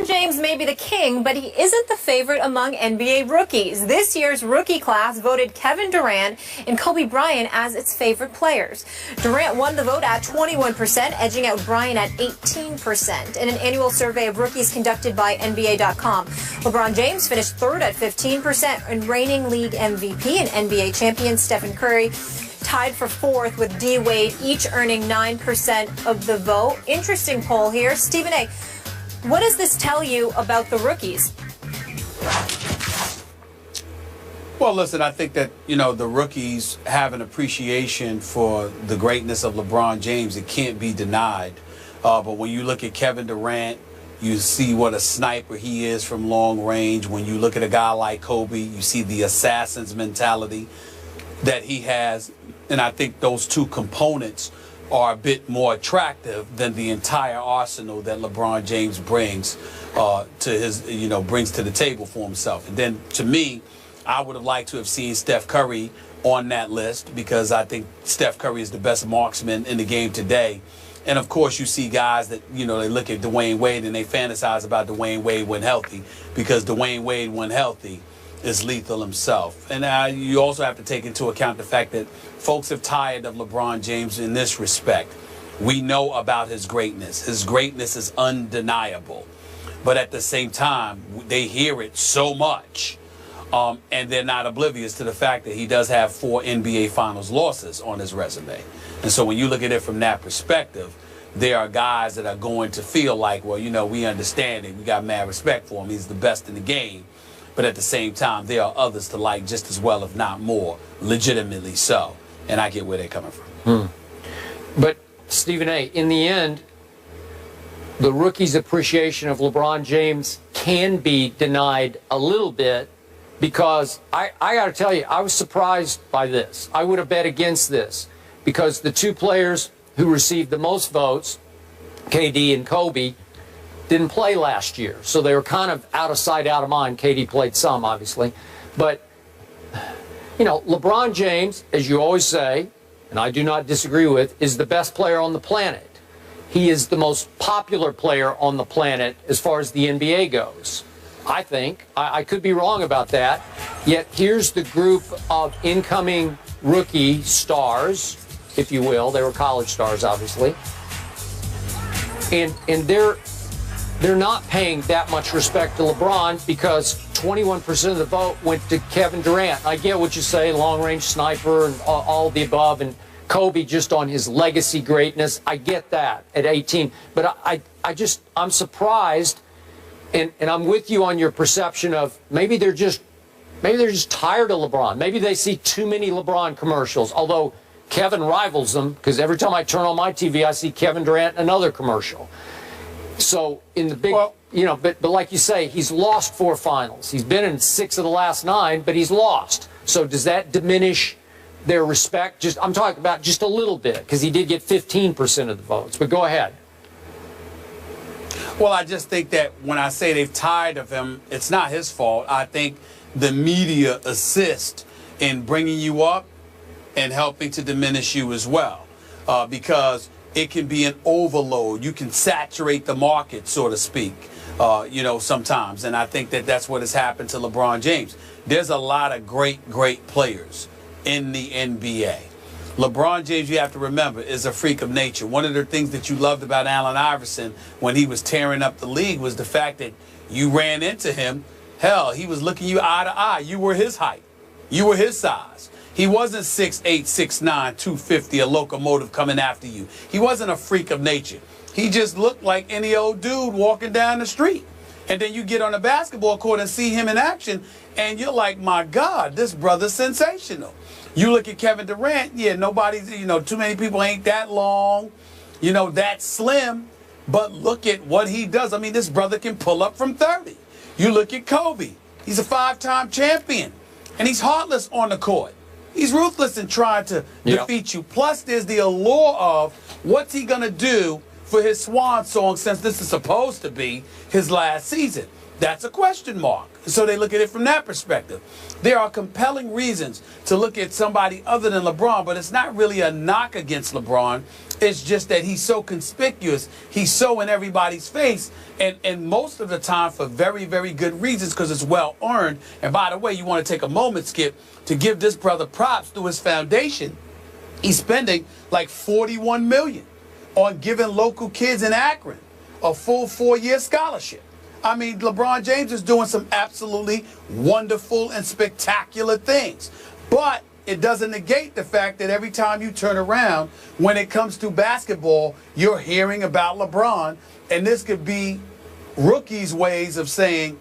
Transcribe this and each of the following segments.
James may be the king, but he isn't the favorite among NBA rookies. This year's rookie class voted Kevin Durant and Kobe Bryant as its favorite players. Durant won the vote at 21%, edging out Bryant at 18%. In an annual survey of rookies conducted by NBA.com, LeBron James finished third at 15%, and reigning league MVP and NBA champion Stephen Curry tied for fourth with D. Wade, each earning 9% of the vote. Interesting poll here. Stephen A., what does this tell you about the rookies? Well, listen, I think that, the rookies have an appreciation for the greatness of LeBron James. It can't be denied. But when you look at Kevin Durant, you see what a sniper he is from long range. When you look at a guy like Kobe, you see the assassin's mentality that he has. And I think those two components are a bit more attractive than the entire arsenal that LeBron James brings to his, brings to the table for himself. And then, to me, I would have liked to have seen Steph Curry on that list, because I think Steph Curry is the best marksman in the game today. And of course, you see guys that, they look at Dwayne Wade and they fantasize about Dwayne Wade when healthy, because Dwayne Wade, when healthy, is lethal himself. And you also have to take into account the fact that folks have tired of LeBron James in this respect. We know about his greatness. His greatness is undeniable. But at the same time, they hear it so much, and they're not oblivious to the fact that he does have 4 NBA Finals losses on his resume. And so when you look at it from that perspective, there are guys that are going to feel like, well, we understand it. We got mad respect for him. He's the best in the game. But at the same time, there are others to like just as well, if not more, legitimately so. And I get where they're coming from. But, Stephen A., in the end, the rookie's appreciation of LeBron James can be denied a little bit, because I got to tell you, I was surprised by this. I would have bet against this, because the two players who received the most votes, KD and Kobe, didn't play last year. So they were kind of out of sight, out of mind. KD played some, obviously. But, LeBron James, as you always say, and I do not disagree with, is the best player on the planet. He is the most popular player on the planet as far as the NBA goes, I think. I could be wrong about that. Yet here's the group of incoming rookie stars, if you will. They were college stars, obviously. And they're not paying that much respect to LeBron, because 21% of the vote went to Kevin Durant. I get what you say, long-range sniper and all the above, and Kobe just on his legacy greatness. I get that at 18. But I'm surprised, and I'm with you on your perception of maybe they're just tired of LeBron. Maybe they see too many LeBron commercials, although Kevin rivals them, because every time I turn on my TV, I see Kevin Durant in another commercial. So in the big, but like you say, he's lost 4 finals. He's been in 6 of the last 9, but he's lost. So does that diminish their respect? I'm talking about just a little bit, because he did get 15% of the votes. But go ahead. Well, I just think that when I say they've tired of him, it's not his fault. I think the media assist in bringing you up and helping to diminish you as well, because it can be an overload. You can saturate the market, so to speak, sometimes. And I think that that's what has happened to LeBron James. There's a lot of great players in the NBA. LeBron James, you have to remember, is a freak of nature. One of the things that you loved about Allen Iverson when he was tearing up the league was the fact that you ran into him. Hell, he was looking you eye to eye. You were his height. You were his size. He wasn't 6'8", 6'9", 250, a locomotive coming after you. He wasn't a freak of nature. He just looked like any old dude walking down the street. And then you get on the basketball court and see him in action, and you're like, my God, this brother's sensational. You look at Kevin Durant, yeah, nobody's, too many people ain't that long, that slim. But look at what he does. I mean, this brother can pull up from 30. You look at Kobe. He's a 5-time champion, and he's heartless on the court. He's ruthless in trying to defeat you. Plus, there's the allure of what's he going to do for his swan song, since this is supposed to be his last season? That's a question mark. So they look at it from that perspective. There are compelling reasons to look at somebody other than LeBron, but it's not really a knock against LeBron. It's just that he's so conspicuous. He's so in everybody's face, and most of the time for very, very good reasons, because it's well earned. And by the way, you want to take a moment, Skip, to give this brother props through his foundation. He's spending like $41 million on giving local kids in Akron a full 4-year scholarship. I mean, LeBron James is doing some absolutely wonderful and spectacular things. But it doesn't negate the fact that every time you turn around, when it comes to basketball, you're hearing about LeBron. And this could be rookies' ways of saying,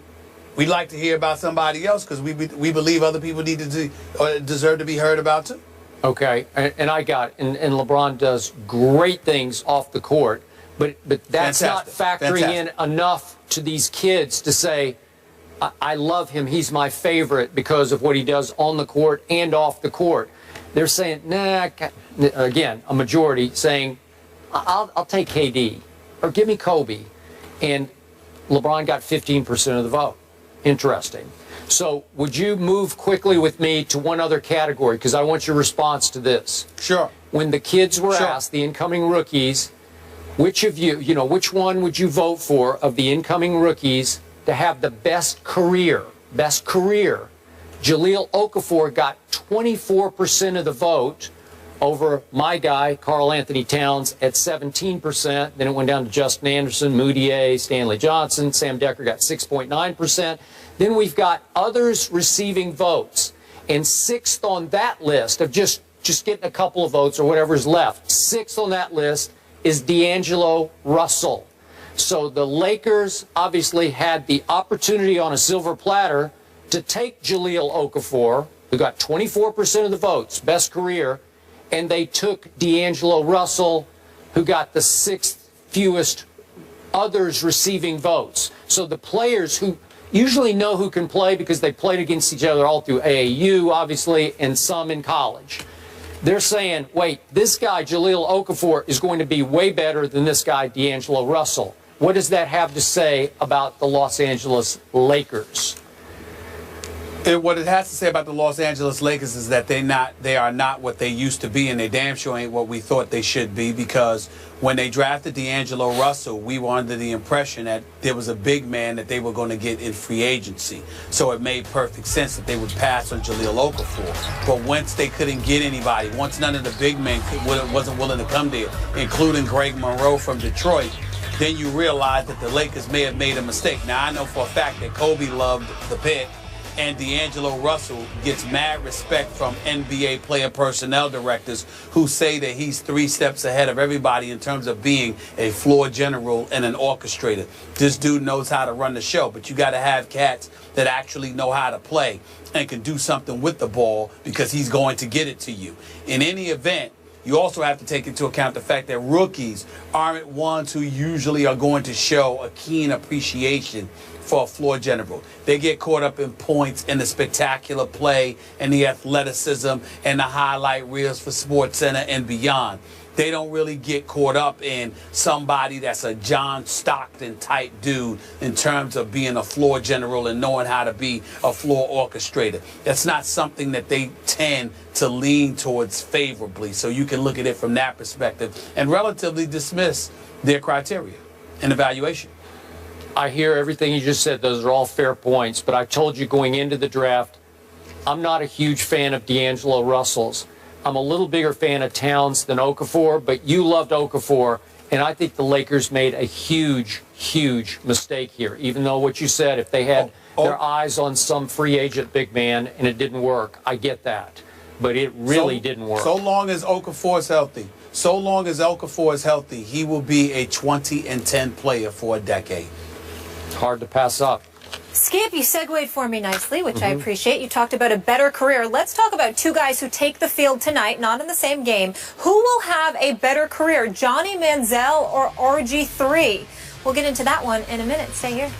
we'd like to hear about somebody else because we believe other people need to deserve to be heard about too. Okay, and I got it. And LeBron does great things off the court, but that's Fantastic. not factoring Fantastic. in enough to these kids to say, I love him, he's my favorite because of what he does on the court and off the court. They're saying, nah, again, a majority saying, I'll take KD or give me Kobe. And LeBron got 15% of the vote. Interesting. So would you move quickly with me to one other category? Because I want your response to this. Sure. When the kids were Sure. asked, the incoming rookies, which of you, which one would you vote for of the incoming rookies to have the best career? Best career. Jahlil Okafor got 24% of the vote over my guy, Karl Anthony Towns, at 17%. Then it went down to Justin Anderson, Moutier, Stanley Johnson. Sam Decker got 6.9%. Then we've got others receiving votes. And sixth on that list of just getting a couple of votes or whatever's left, sixth on that list is D'Angelo Russell. So the Lakers obviously had the opportunity on a silver platter to take Jahlil Okafor, who got 24% of the votes, best career, and they took D'Angelo Russell, who got the sixth fewest others receiving votes. So the players who usually know who can play because they played against each other all through AAU, obviously, and some in college. They're saying, wait, this guy, Jahlil Okafor, is going to be way better than this guy, D'Angelo Russell. What does that have to say about the Los Angeles Lakers? And what it has to say about the Los Angeles Lakers is that they are not what they used to be, and they damn sure ain't what we thought they should be, because when they drafted D'Angelo Russell, we were under the impression that there was a big man that they were going to get in free agency. So it made perfect sense that they would pass on Jahlil Okafor. But once they couldn't get anybody, once none of the big men wasn't willing to come there, including Greg Monroe from Detroit, then you realize that the Lakers may have made a mistake. Now, I know for a fact that Kobe loved the pick, and D'Angelo Russell gets mad respect from NBA player personnel directors who say that he's 3 steps ahead of everybody in terms of being a floor general and an orchestrator. This dude knows how to run the show, but you got to have cats that actually know how to play and can do something with the ball, because he's going to get it to you. In any event, you also have to take into account the fact that rookies aren't ones who usually are going to show a keen appreciation for a floor general. They get caught up in points and the spectacular play and the athleticism and the highlight reels for SportsCenter and beyond. They don't really get caught up in somebody that's a John Stockton type dude in terms of being a floor general and knowing how to be a floor orchestrator. That's not something that they tend to lean towards favorably. So you can look at it from that perspective and relatively dismiss their criteria and evaluation. I hear everything you just said. Those are all fair points. But I told you going into the draft, I'm not a huge fan of D'Angelo Russell's. I'm a little bigger fan of Towns than Okafor, but you loved Okafor, and I think the Lakers made a huge, huge mistake here. Even though what you said, if they had their eyes on some free agent big man and it didn't work, I get that. But it really didn't work. So long as Okafor is healthy, he will be a 20-10 player for a decade. Hard to pass up. Skip, you segued for me nicely, which I appreciate. You talked about a better career. Let's talk about 2 guys who take the field tonight, not in the same game. Who will have a better career, Johnny Manziel or RG3? We'll get into that one in a minute. Stay here.